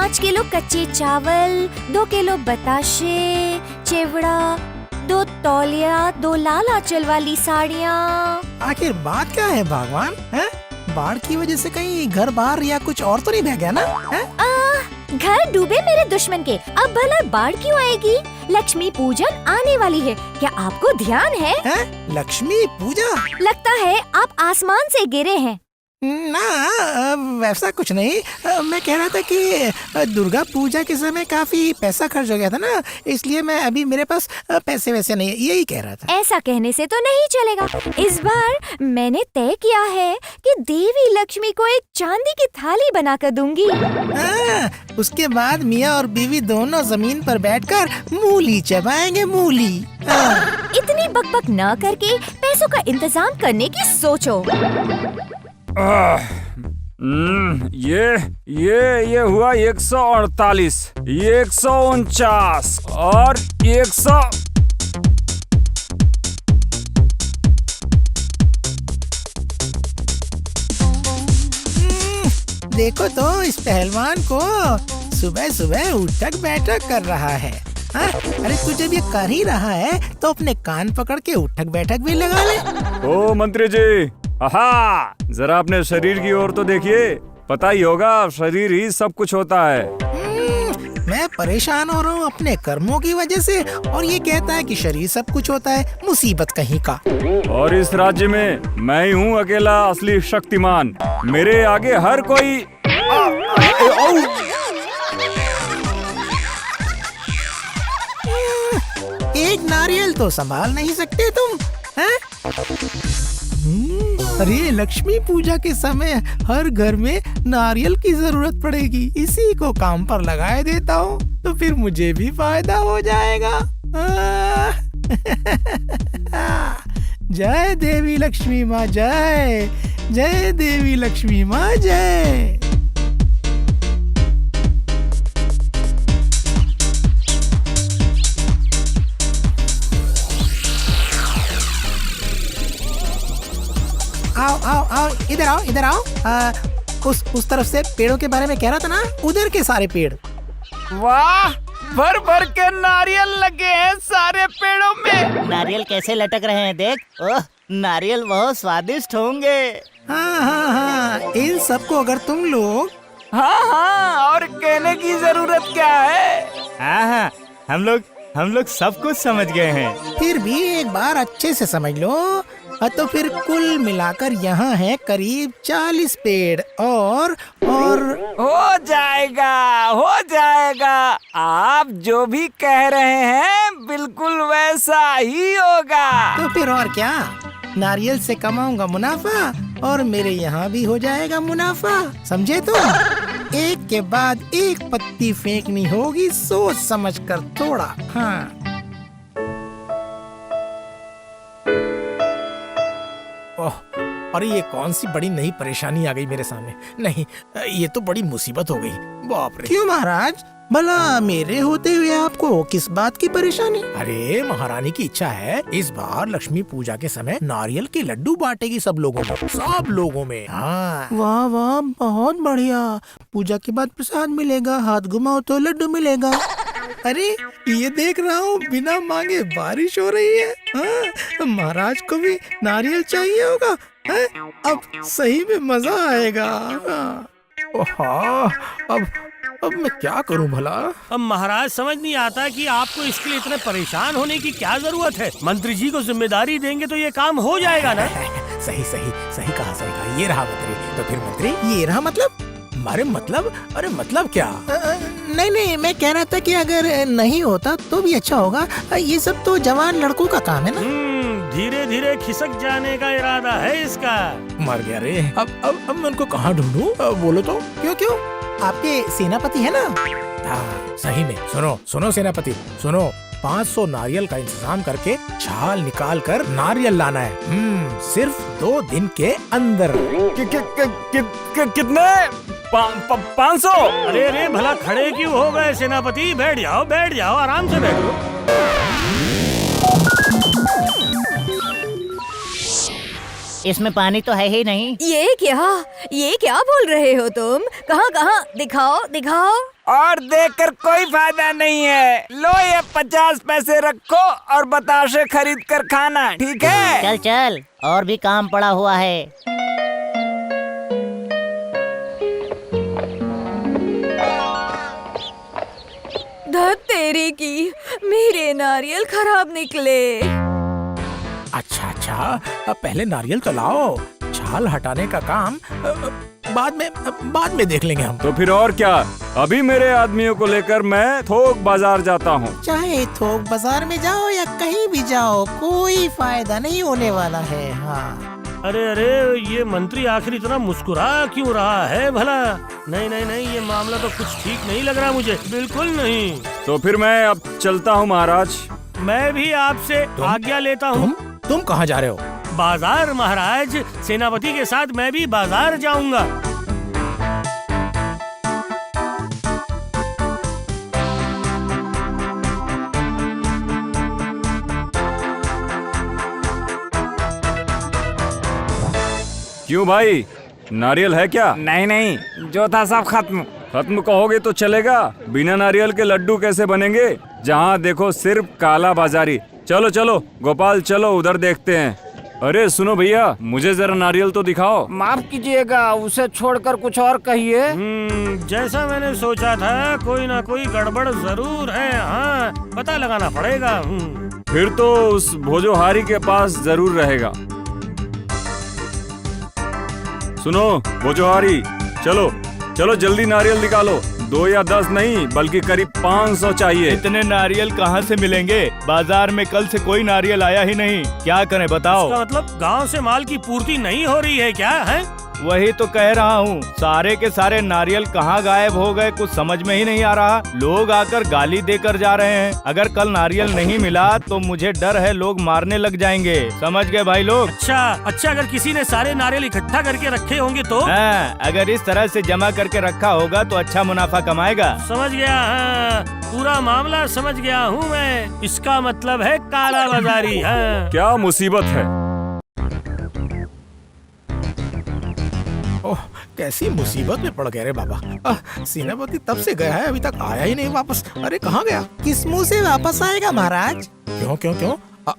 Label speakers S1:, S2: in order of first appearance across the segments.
S1: 5 kilo कच्चे चावल, 2 kilo बताशे, चिवड़ा, 2 तौलिया, 2 लाल आंचल वाली साड़ियाँ।
S2: आखिर बात क्या है भगवान? हैं? बाढ़ की वजह से कहीं घर बाहर या कुछ और तो नहीं बह गया ना? हैं?
S1: घर डूबे मेरे दुश्मन के, अब भला बाढ़ क्यों आएगी? लक्ष्मी पूजन आने वाली है, क्या आपको ध्यान है?
S2: लक्ष्मी पूजा?
S1: लगता है आप आसमान से गिरे हैं।
S2: ना, वैसा कुछ नहीं। मैं कह रहा था कि दुर्गा पूजा के समय काफी पैसा खर्च हो गया था ना, इसलिए मैं अभी मेरे पास पैसे वैसे नहीं है, यही कह रहा था।
S1: ऐसा कहने से तो नहीं चलेगा। इस बार मैंने तय किया है कि देवी लक्ष्मी को एक चांदी की थाली बनाकर दूंगी।
S2: उसके बाद मियाँ और बीवी दोनों जमीन पर बैठकर मूली चबाएंगे, मूली।
S1: इतनी बकबक न करके पैसों का इंतजाम करने की सोचो।
S3: ये हुआ 148, 149 और 100।
S2: देखो तो इस पहलवान को, सुबह सुबह उठक बैठक कर रहा है। हाँ? अरे तू जब ये कर ही रहा है तो अपने कान पकड़ के उठक बैठक भी लगा ले।
S3: ओ मंत्री जी, आहा, जरा अपने शरीर की ओर तो देखिए, पता ही होगा शरीर ही सब कुछ होता है।
S2: मैं परेशान हो रहा हूँ अपने कर्मों की वजह से, और ये कहता है कि शरीर सब कुछ होता है। मुसीबत कहीं का।
S3: और इस राज्य में मैं ही हूँ अकेला असली शक्तिमान, मेरे आगे हर कोई।
S2: एक नारियल तो संभाल नहीं सकते तुम, हैं? अरे लक्ष्मी पूजा के समय हर घर में नारियल की जरूरत पड़ेगी, इसी को काम पर लगाए देता हूँ तो फिर मुझे भी फायदा हो जाएगा। जय देवी लक्ष्मी माँ जय, जय देवी लक्ष्मी माँ जय। आओ आओ आओ, इधर आओ, इधर आओ। उस तरफ से पेड़ों के बारे में कह रहा था ना, उधर के सारे पेड़।
S4: वाह, भर भर के नारियल लगे हैं सारे पेड़ों में।
S5: नारियल कैसे लटक रहे हैं देख। ओह, नारियल बहुत स्वादिष्ट होंगे।
S2: हाँ हाँ हाँ, इन सबको अगर तुम लोग।
S4: हाँ, और कहने की जरूरत क्या है। हाँ, हम लोग सब कुछ समझ गए हैं।
S2: फिर भी एक बार अच्छे से समझ लो। तो फिर कुल मिलाकर यहाँ है करीब 40 पेड़ और
S4: हो जाएगा, हो जाएगा। आप जो भी कह रहे हैं बिल्कुल वैसा ही होगा।
S2: तो फिर और क्या, नारियल से कमाऊंगा मुनाफा और मेरे यहाँ भी हो जाएगा मुनाफा, समझे तुम? एक के बाद एक पत्ती फेंकनी होगी, सोच समझ कर थोड़ा। हाँ। ओह, अरे ये कौन सी बड़ी नई परेशानी आ गई मेरे सामने। नहीं, ये तो बड़ी मुसीबत हो गई। बाप रे। क्यों महाराज, भला मेरे होते हुए आपको किस बात की परेशानी? अरे महारानी की इच्छा है इस बार लक्ष्मी पूजा के समय नारियल के लड्डू बांटेगी सब लोगों में, सब लोगों में। हाँ। वाह वाह, बहुत बढ़िया। पूजा के बाद प्रसाद मिलेगा, हाथ घुमाओ तो लड्डू मिलेगा। अरे ये देख रहा हूँ बिना मांगे बारिश हो रही है। हाँ, महाराज को भी नारियल चाहिए होगा। है? अब सही में मजा आएगा। हाँ। अब मैं क्या करूं भला?
S6: अब महाराज समझ नहीं आता कि आपको इसके लिए इतने परेशान होने की क्या जरूरत है। मंत्री जी को जिम्मेदारी देंगे तो ये काम हो जाएगा ना।
S2: सही कहा। ये रहा मंत्री। तो फिर मंत्री ये रहा मतलब? अरे मतलब क्या? नहीं, मैं कह रहा था कि अगर नहीं होता तो भी अच्छा होगा। ये सब तो जवान लड़कों का काम है ना।
S6: धीरे धीरे खिसक जाने का इरादा है इसका।
S2: मर गया रे। अब मैं उनको कहाँ ढूंढूं? बोलो तो। क्यों? आपके सेनापति है ना? हाँ, सही में। सुनो सेनापति, सुनो। 500 नारियल का इंतजाम करके छाल निकाल कर नारियल लाना है। सिर्फ 2 दिन के अंदर।
S3: कितने? 500?
S6: अरे भला खड़े क्यों हो गए सेनापति? बैठ जाओ, आराम से बैठो।
S5: इसमें पानी तो है ही नहीं।
S1: ये क्या बोल रहे हो तुम? कहाँ कहाँ? दिखाओ दिखाओ।
S4: और देखकर कोई फायदा नहीं है। लो ये 50 पैसे रखो और बताशे खरीद कर खाना, ठीक है?
S5: चल चल, और भी काम पड़ा हुआ है।
S1: धत तेरी की, मेरे नारियल खराब निकले।
S2: अच्छा अच्छा, अब पहले नारियल तो लाओ। छाल हटाने का काम बाद में देख लेंगे हम।
S3: तो फिर और क्या, अभी मेरे आदमियों को लेकर मैं थोक बाजार जाता हूँ।
S2: चाहे थोक बाजार में जाओ या कहीं भी जाओ, कोई फायदा नहीं होने वाला है। हाँ।
S6: अरे अरे, ये मंत्री आखिर इतना मुस्कुरा क्यों रहा है भला? नहीं नहीं नहीं, ये मामला तो कुछ ठीक नहीं लग रहा मुझे, बिल्कुल नहीं।
S3: तो फिर मैं अब चलता हूँ महाराज।
S6: मैं भी आपसे आज्ञा लेता हूँ।
S2: तुम कहाँ जा रहे हो?
S6: बाजार महाराज, सेनापति के साथ मैं भी बाजार जाऊंगा।
S3: क्यों भाई, नारियल है क्या?
S4: नहीं नहीं, जो था सब खत्म।
S3: खत्म कहोगे तो चलेगा, बिना नारियल के लड्डू कैसे बनेंगे? जहाँ देखो सिर्फ काला बाजारी। चलो चलो गोपाल, चलो उधर देखते हैं। अरे सुनो भैया, मुझे जरा नारियल तो दिखाओ।
S4: माफ कीजिएगा, उसे छोड़कर कुछ और कहिए।
S6: जैसा मैंने सोचा था, कोई ना कोई गड़बड़ जरूर है। हाँ, पता लगाना पड़ेगा।
S3: फिर तो उस भोजोहारी के पास जरूर रहेगा। सुनो भोजोहारी, चलो चलो जल्दी नारियल निकालो। 2 या 10 नहीं, बल्कि करीब 500 चाहिए।
S7: इतने नारियल कहाँ से मिलेंगे? बाजार में कल से कोई नारियल आया ही नहीं, क्या करें बताओ?
S6: इसका मतलब गांव से माल की पूर्ति नहीं हो रही है क्या है?
S7: वही तो कह रहा हूँ, सारे के सारे नारियल कहाँ गायब हो गए, कुछ समझ में ही नहीं आ रहा। लोग आकर गाली देकर जा रहे हैं। अगर कल नारियल नहीं मिला तो मुझे डर है लोग मारने लग जाएंगे। समझ गए भाई लोग?
S6: अच्छा, अगर किसी ने सारे नारियल इकट्ठा करके रखे होंगे तो?
S7: हाँ, अगर इस तरह से जमा करके रखा होगा तो अच्छा मुनाफा कमाएगा।
S6: समझ गया। हाँ, पूरा मामला समझ गया हूँ मैं। इसका मतलब है काला बाजारी। हाँ।
S3: क्या मुसीबत है?
S2: ओह, कैसी मुसीबत में पड़ गए रे बाबा। सेनापति तब से गया है, अभी तक आया ही नहीं वापस। अरे कहाँ गया? किस मुंह से वापस आएगा महाराज? क्यों क्यों क्यों?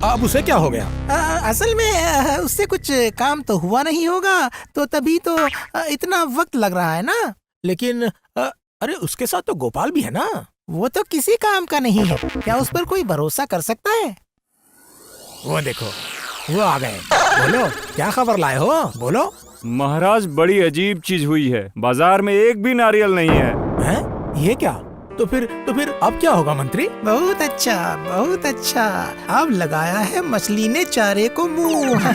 S2: अब उसे क्या हो गया? असल में उससे कुछ काम तो हुआ नहीं होगा, तो तभी तो इतना वक्त लग रहा है ना। लेकिन अरे उसके साथ तो गोपाल भी है ना। वो तो किसी काम का नहीं है, क्या उस पर कोई भरोसा कर सकता है? वो देखो, वो आ गए। बोलो, क्या खबर लाए हो? बोलो।
S3: महाराज, बड़ी अजीब चीज हुई है। बाजार में एक भी नारियल नहीं है।
S2: हैं? ये क्या? तो फिर अब क्या होगा मंत्री? बहुत अच्छा, बहुत अच्छा। अब लगाया है मछली ने चारे को मुंह।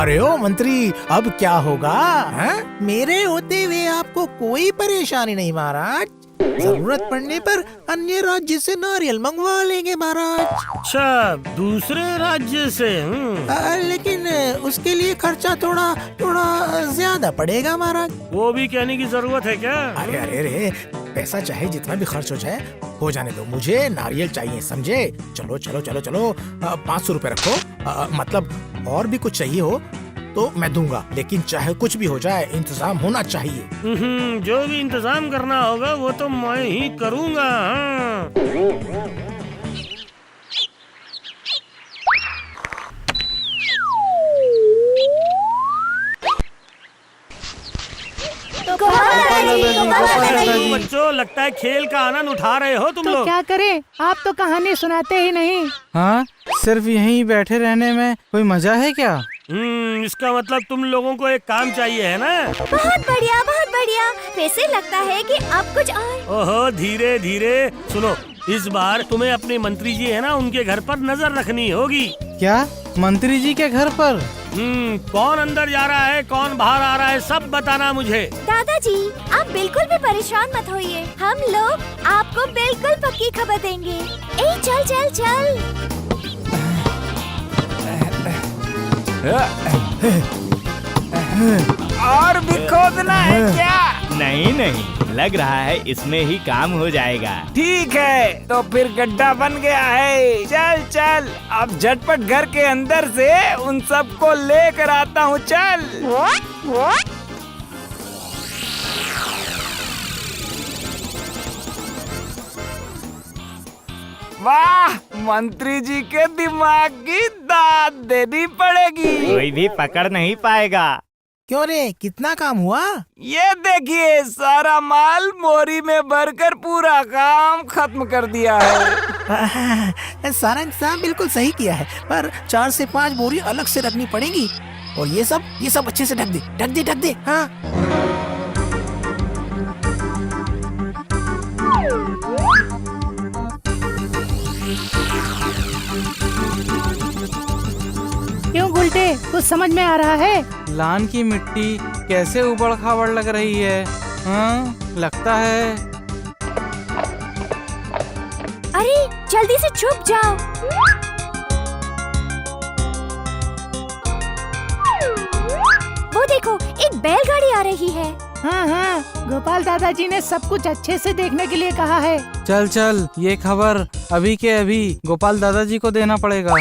S2: अरे ओ मंत्री, अब क्या होगा? मेरे होते हुए आपको कोई परेशानी नहीं महाराज। जरूरत पड़ने पर अन्य राज्य से नारियल मंगवा लेंगे महाराज।
S6: अच्छा, दूसरे राज्य से?
S2: लेकिन उसके लिए खर्चा थोड़ा ज्यादा पड़ेगा महाराज।
S6: वो भी कहने की जरूरत है क्या?
S2: अरे अरे अरे, पैसा चाहे जितना भी खर्च हो जाए, हो जाने दो। मुझे नारियल चाहिए, समझे? चलो चलो चलो चलो, 500 रुपए रखो। मतलब और भी कुछ चाहिए हो तो मैं दूंगा, लेकिन चाहे कुछ भी हो जाए, इंतजाम होना चाहिए।
S6: जो भी इंतजाम करना होगा वो तो मैं ही करूंगा। हाँ। बच्चों, लगता है खेल का आनंद उठा रहे हो तुम
S8: तो
S6: लोग।
S8: क्या करें, आप तो कहानी सुनाते ही नहीं।
S9: हाँ, सिर्फ यहीं बैठे रहने में कोई मजा है क्या?
S6: इसका मतलब तुम लोगों को एक काम चाहिए है ना?
S1: बहुत बढ़िया, बहुत बढ़िया। वैसे लगता है कि अब कुछ और।
S6: ओहो, धीरे धीरे सुनो। इस बार तुम्हें अपने मंत्री जी है ना, उनके घर पर नजर रखनी होगी।
S9: क्या? मंत्री जी के घर पर?
S6: कौन अंदर जा रहा है, कौन बाहर आ रहा है, सब बताना मुझे।
S1: दादाजी, आप बिल्कुल भी परेशान मत होइए। हम लोग आपको बिल्कुल पक्की खबर देंगे। ए चल चल चल।
S4: और भी खोदना है क्या?
S7: नहीं नहीं, लग रहा है इसमें ही काम हो जाएगा।
S4: ठीक है, तो फिर गड्ढा बन गया है। चल चल, अब झटपट घर के अंदर से उन सबको लेकर आता हूँ। चल। वाह, मंत्री जी के दिमाग की दाद देनी पड़ेगी।
S5: कोई भी पकड़ नहीं पाएगा।
S2: क्यों रे, कितना काम हुआ?
S4: ये देखिए, सारा माल मोरी में भरकर पूरा काम खत्म कर दिया है।
S2: सारा इंतजाम बिल्कुल सही किया है, पर 4 से 5 बोरी अलग से रखनी पड़ेगी। और ये सब अच्छे से ढक दे। हाँ।
S8: क्यों गुलटे, कुछ समझ में आ रहा है?
S9: लान की मिट्टी कैसे उबड़ खाबड़ लग रही है। हाँ, लगता है।
S1: अरे जल्दी से छुप जाओ। वो देखो, एक बैलगाड़ी आ रही है।
S8: हाँ, गोपाल दादाजी ने सब कुछ अच्छे से देखने के लिए कहा है।
S9: चल, ये खबर अभी के अभी गोपाल दादाजी को देना पड़ेगा।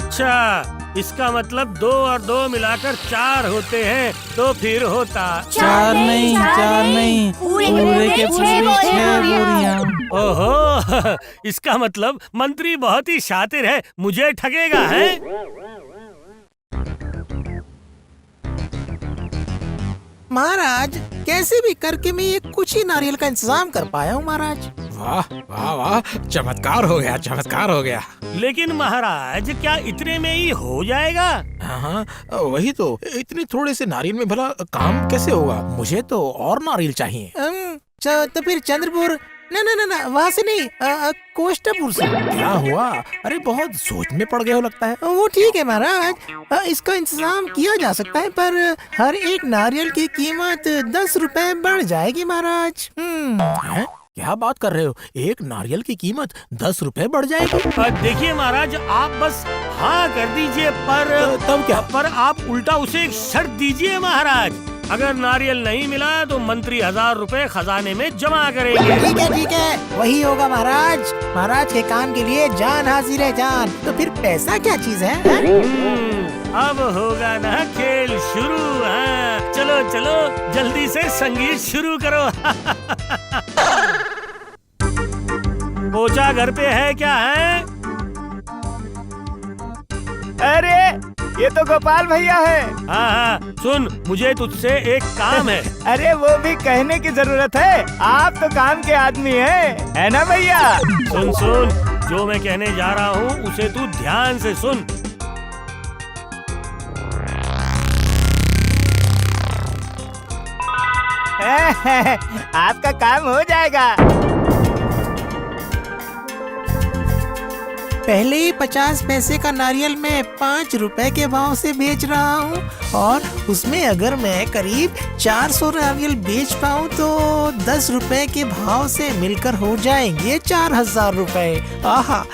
S6: अच्छा, इसका मतलब 2 और 2 मिलाकर 4 होते हैं, तो फिर होता
S9: 4 नहीं, पूरे के पूरे 6 बोरियां।
S6: ओहो, इसका मतलब मंत्री बहुत ही शातिर है, मुझे ठगेगा है।
S2: महाराज, कैसे भी करके मैं ये कुछ ही नारियल का इंतजाम कर पाया हूँ महाराज।
S3: वाह वाह वाह, चमत्कार हो गया।
S6: लेकिन महाराज, क्या इतने में ही हो जाएगा?
S2: हाँ, वही तो, इतने थोड़े से नारियल में भला काम कैसे होगा? मुझे तो और नारियल चाहिए। तो फिर चंद्रपुर, ना, वहाँ से नहीं, कोष्टापुर से। क्या हुआ? अरे बहुत सोच में पड़ गए हो लगता है। वो ठीक है महाराज, इसका इंतजाम किया जा सकता है, पर हर एक नारियल की कीमत 10 रुपए बढ़ जाएगी महाराज। हैं? क्या बात कर रहे हो? एक नारियल की कीमत 10 रुपए बढ़ जाएगी?
S6: देखिए महाराज, आप बस हाँ कर दीजिए, पर
S2: तब क्या?
S6: पर आप उल्टा उसे एक शर्त दीजिए महाराज। अगर नारियल नहीं मिला तो मंत्री 1000 रुपए खजाने में जमा करेंगे।
S2: ठीक है, वही होगा महाराज। महाराज के काम के लिए जान हाजिर है जान। तो फिर पैसा क्या चीज है?
S6: अब होगा ना खेल शुरू। हाँ, चलो जल्दी से संगीत शुरू करो। पोचा घर पे है क्या है?
S5: अरे ये तो गोपाल भैया है।
S6: हाँ, सुन, मुझे तुझसे एक काम है।
S5: अरे वो भी कहने की जरूरत है, आप तो काम के आदमी हैं, है ना भैया?
S6: सुन, जो मैं कहने जा रहा हूँ उसे तू ध्यान से सुन।
S5: आपका काम हो जाएगा।
S2: पहले ही 50 पैसे का नारियल मैं 5 रुपए के भाव से बेच रहा हूँ, और उसमें अगर मैं करीब 400 नारियल बेच पाऊँ तो 10 रुपए के भाव से मिलकर हो जाएंगे 4000 रुपए। आहा,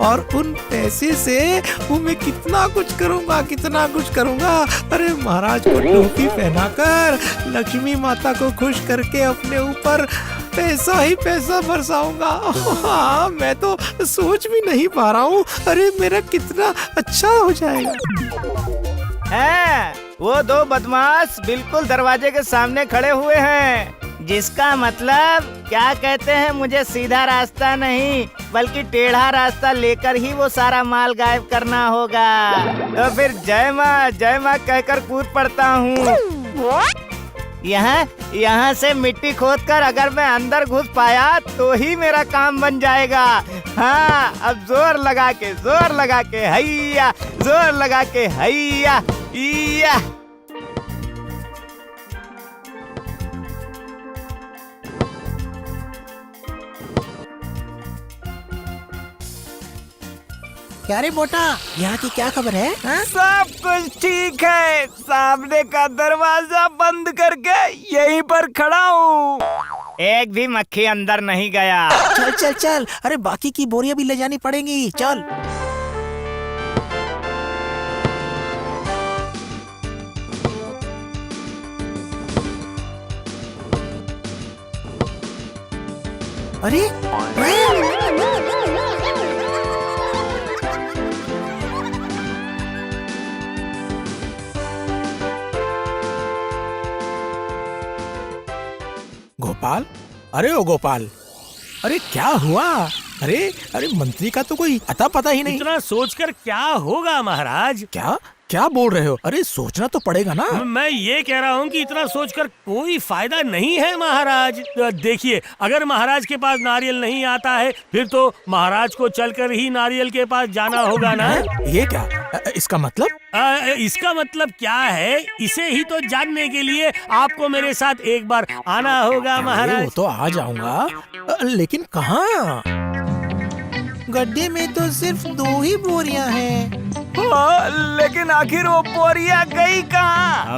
S2: और उन पैसे से वो मैं कितना कुछ करूँगा। अरे महाराज को टोपी पहनाकर लक्ष्मी माता को खुश करके अपने ऊपर पैसा ही पैसा बरसाऊंगा। हाँ, मैं तो सोच भी नहीं पा रहा हूँ। अरे मेरा कितना अच्छा हो जाएगा।
S5: वो 2 बदमाश बिल्कुल दरवाजे के सामने खड़े हुए हैं, जिसका मतलब क्या कहते हैं, मुझे सीधा रास्ता नहीं बल्कि टेढ़ा रास्ता लेकर ही वो सारा माल गायब करना होगा। तो फिर जय माँ कहकर कूद पड़ता हूँ। यहाँ से मिट्टी खोदकर अगर मैं अंदर घुस पाया तो ही मेरा काम बन जाएगा। हाँ, अब जोर लगा के हैया, जोर लगा के हैया, या।
S2: क्या रे बोटा, यहाँ की क्या खबर है? हाँ?
S4: सब कुछ ठीक है, सामने का दरवाजा बंद करके यहीं पर खड़ा हूँ।
S5: एक भी मक्खी अंदर नहीं गया।
S2: चल, अरे बाकी की बोरियां भी ले जानी पड़ेंगी, चल। अरे गोपाल, अरे ओ गोपाल, अरे क्या हुआ? अरे अरे मंत्री का तो कोई अता पता ही नहीं।
S6: इतना सोचकर क्या होगा महाराज?
S2: क्या क्या बोल रहे हो? अरे सोचना तो पड़ेगा ना।
S6: मैं ये कह रहा हूँ कि इतना सोचकर कोई फायदा नहीं है महाराज। देखिए, अगर महाराज के पास नारियल नहीं आता है फिर तो महाराज को चलकर ही नारियल के पास जाना होगा ना।
S2: ये क्या? इसका मतलब?
S6: इसका मतलब क्या है, इसे ही तो जानने के लिए आपको मेरे साथ एक बार आना होगा
S2: अरे
S6: महाराज।
S2: वो तो आ जाऊंगा, लेकिन कहाँ? गड्ढे में तो सिर्फ 2 ही बोरियां हैं।
S4: लेकिन आखिर वो बोरिया गई कहाँ?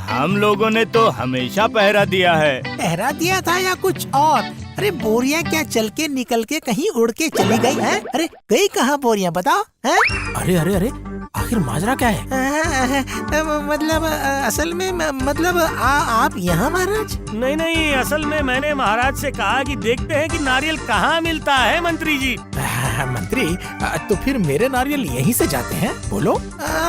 S7: हम लोगों ने तो हमेशा पहरा दिया है।
S2: पहरा दिया था या कुछ और? अरे बोरियां क्या चल के निकल के कहीं उड़ के चली गई हैं? अरे गई कहाँ बोरियां, बताओ हैं? अरे अरे अरे, आखिर माजरा क्या है? मतलब असल में मतलब आप यहाँ महाराज?
S6: नहीं नहीं, असल में मैंने महाराज से कहा कि देखते हैं कि नारियल कहाँ मिलता है मंत्री जी।
S2: मंत्री, तो फिर मेरे नारियल यहीं से जाते हैं? बोलो।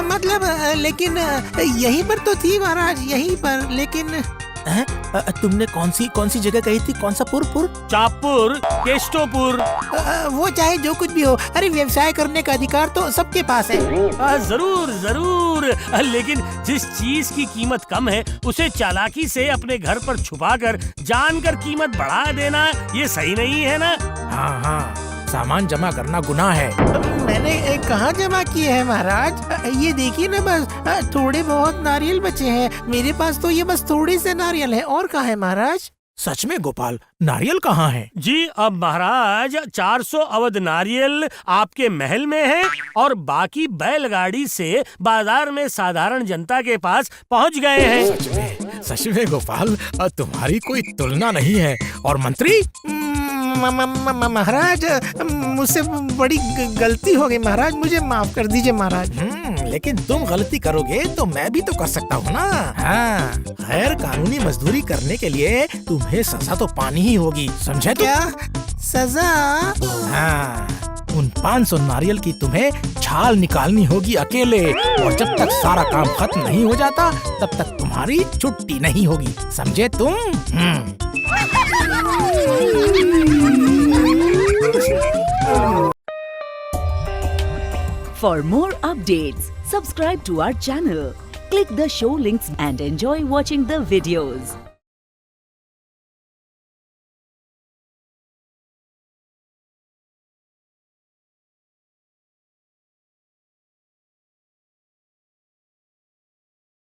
S2: मतलब लेकिन यहीं पर तो थी महाराज, यहीं पर, लेकिन तुमने कौन सी जगह कही थी? कौन सा पुर?
S6: चापुर, केष्टोपुर।
S2: वो चाहे जो कुछ भी हो, अरे व्यवसाय करने का अधिकार तो सबके पास है।
S6: जरूर जरूर, लेकिन जिस चीज की कीमत कम है उसे चालाकी से अपने घर पर छुपाकर जानकर कीमत बढ़ा देना, ये सही नहीं है ना।
S2: हाँ, सामान जमा करना गुनाह है। मैंने कहाँ जमा किए हैं महाराज? ये देखिए ना, बस थोड़े बहुत नारियल बचे हैं। मेरे पास तो ये बस थोड़े से नारियल है। और कहाँ है महाराज? सच में गोपाल, नारियल कहाँ है?
S6: जी अब महाराज 400 अवध नारियल आपके महल में है और बाकी बैलगाड़ी से बाजार में साधारण जनता के पास पहुंच गए हैं।
S2: सच में गोपाल, तुम्हारी कोई तुलना नहीं है। और मंत्री, महाराज मुझसे बड़ी गलती हो गई महाराज, मुझे माफ कर दीजिए महाराज। लेकिन तुम गलती करोगे तो मैं भी तो कर सकता हूँ ना। हाँ, गैर कानूनी मजदूरी करने के लिए तुम्हें सजा तो पानी ही होगी, समझे? क्या सजा? हाँ, उन 500 नारियल की तुम्हें छाल निकालनी होगी अकेले, और जब तक सारा काम खत्म नहीं हो जाता तब तक तुम्हारी छुट्टी नहीं होगी, समझे तुम?
S10: For more updates, subscribe to our channel, click the show links and enjoy watching the videos.